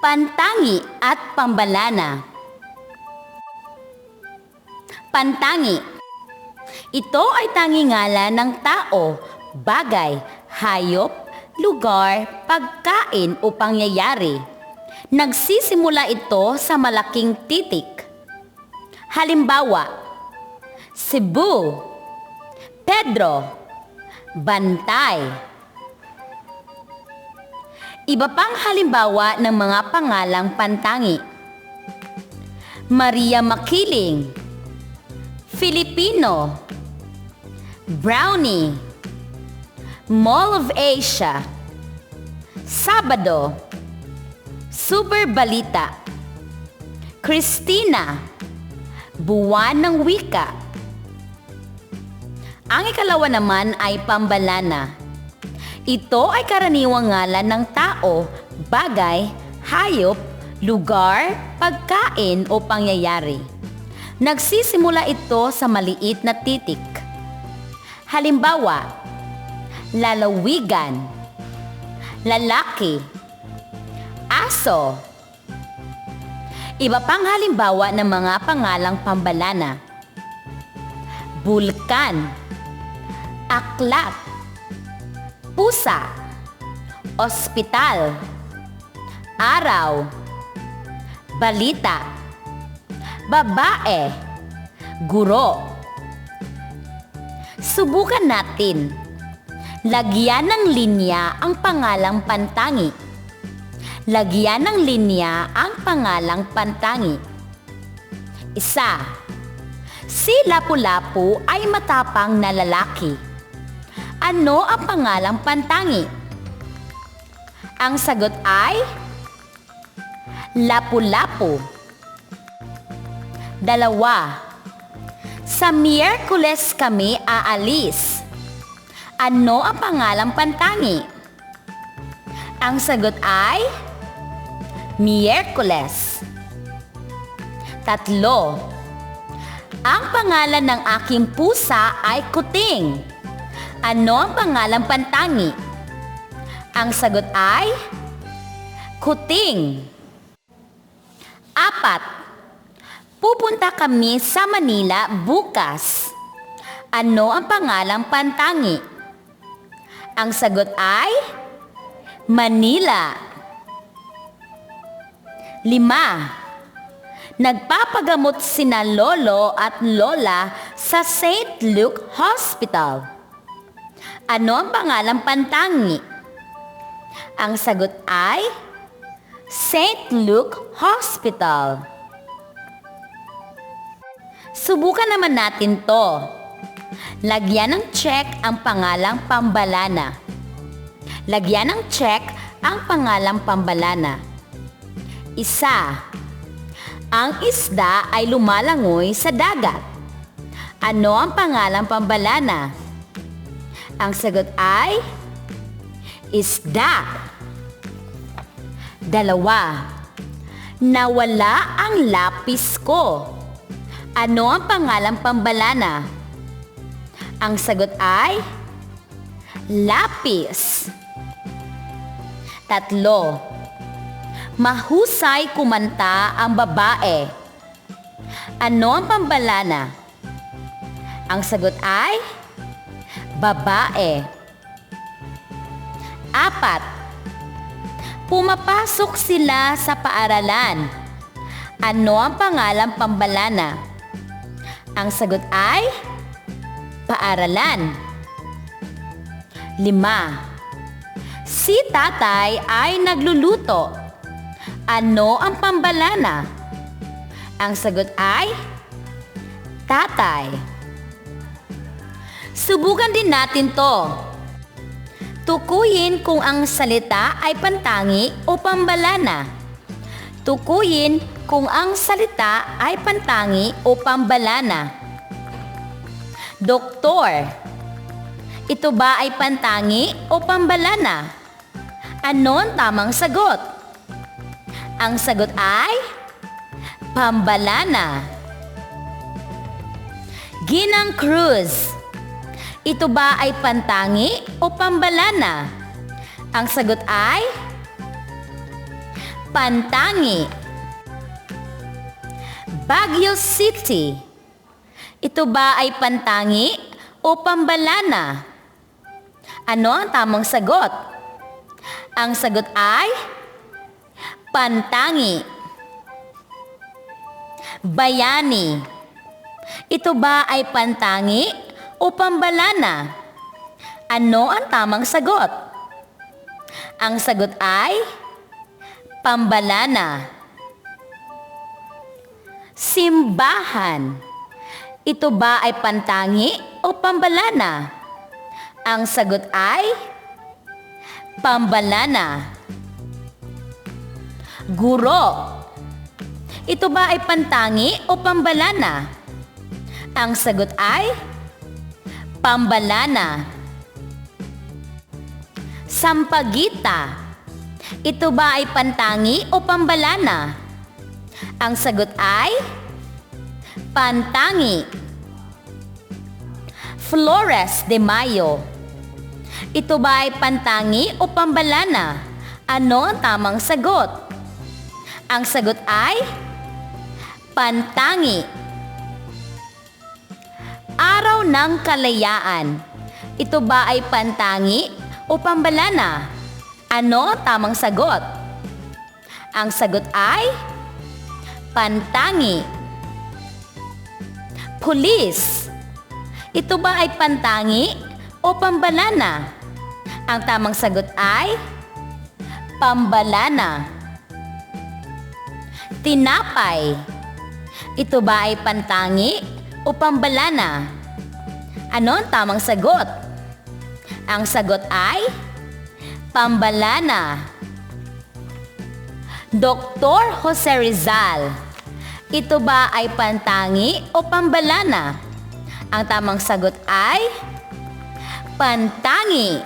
Pantangi at pambalana. Pantangi. Ito ay tangingalan ng tao, bagay, hayop, lugar, pagkain o pangyayari. Nagsisimula ito sa malaking titik. Halimbawa, Cebu, Pedro, Bantay. Iba pang halimbawa ng mga pangalang pantangi. Maria Makiling, Filipino, Brownie, Mall of Asia, Sabado, Super Balita, Christina, Buwan ng Wika. Ang ikalawa naman ay pambalana. Ito ay karaniwang ngalan ng tao, bagay, hayop, lugar, pagkain o pangyayari. Nagsisimula ito sa maliit na titik. Halimbawa, lalawigan, lalaki, aso. Iba pang halimbawa ng mga pangalang pambalana. Bulkan, aklat, pusa, ospital, araw, balita, babae, guro. Subukan natin. Lagyan ng linya ang pangalang pantangi. Lagyan ng linya ang pangalang pantangi. Isa. Si Lapu-Lapu ay matapang na lalaki. Ano ang pangalang pantangi? Ang sagot ay Lapu-Lapu. Dalawa. Sa Miyerkules kami aalis. Ano ang pangalang pantangi? Ang sagot ay Miyerkules. Tatlo. Ang pangalan ng aking pusa ay Kuting. Ano ang pangalang pantangi? Ang sagot ay Kuting. Apat. Pupunta kami sa Manila bukas. Ano ang pangalang pantangi? Ang sagot ay Manila. 5. Nagpapagamot sina lolo at lola sa St. Luke Hospital. Ano ang pangalang pantangi? Ang sagot ay St. Luke Hospital. Subukan naman natin to. Lagyan ng check ang pangalang pambalana. Lagyan ng check ang pangalang pambalana. Isa. Ang isda ay lumalangoy sa dagat. Ano ang pangalang pambalana? Ang sagot ay isda. 2. Nawala ang lapis ko. Ano ang pangalang pambalana? Ang sagot ay lapis. 3. Mahusay kumanta ang babae. Ano ang pambalana? Ang sagot ay babae. 4. Pumapasok sila sa paaralan. Ano ang pangalang pambalana? Ang sagot ay paaralan. 5. Si tatay ay nagluluto. Ano ang pambalana? Ang sagot ay tatay. Subukan din natin to. Tukuyin kung ang salita ay pantangi o pambalana. Tukuyin kung ang salita ay pantangi o pambalana. Doktor, ito ba ay pantangi o pambalana? Ano ang tamang sagot? Ang sagot ay pambalana. Ginang Cruz, ito ba ay pantangi o pambalana? Ang sagot ay Pantangi. Baguio City. Ito ba ay pantangi o pambalana? Ano ang tamang sagot? Ang sagot ay pantangi. Bayani. Ito ba ay pantangi o pambalana? Ano ang tamang sagot? Ang sagot ay pambalana. Simbahan. Ito ba ay pantangi o pambalana? Ang sagot ay pambalana. Guro. Ito ba ay pantangi o pambalana? Ang sagot ay pambalana. Sampaguita. Ito ba ay pantangi o pambalana? Ang sagot ay pantangi. Flores de Mayo. Ito ba ay pantangi o pambalana? Ano ang tamang sagot? Ang sagot ay pantangi. Araw ng Kalayaan. Ito ba ay pantangi o pambalana? Ano ang tamang sagot? Ang sagot ay pantangi. Pulis. Ito ba ay pantangi o pambalana? Ang tamang sagot ay pambalana. Tinapay. Ito ba ay pantangi o pambalana? Ano ang tamang sagot? Ang sagot ay pambalana. Dr. Jose Rizal. Ito ba ay pantangi o pambalana? Ang tamang sagot ay pantangi.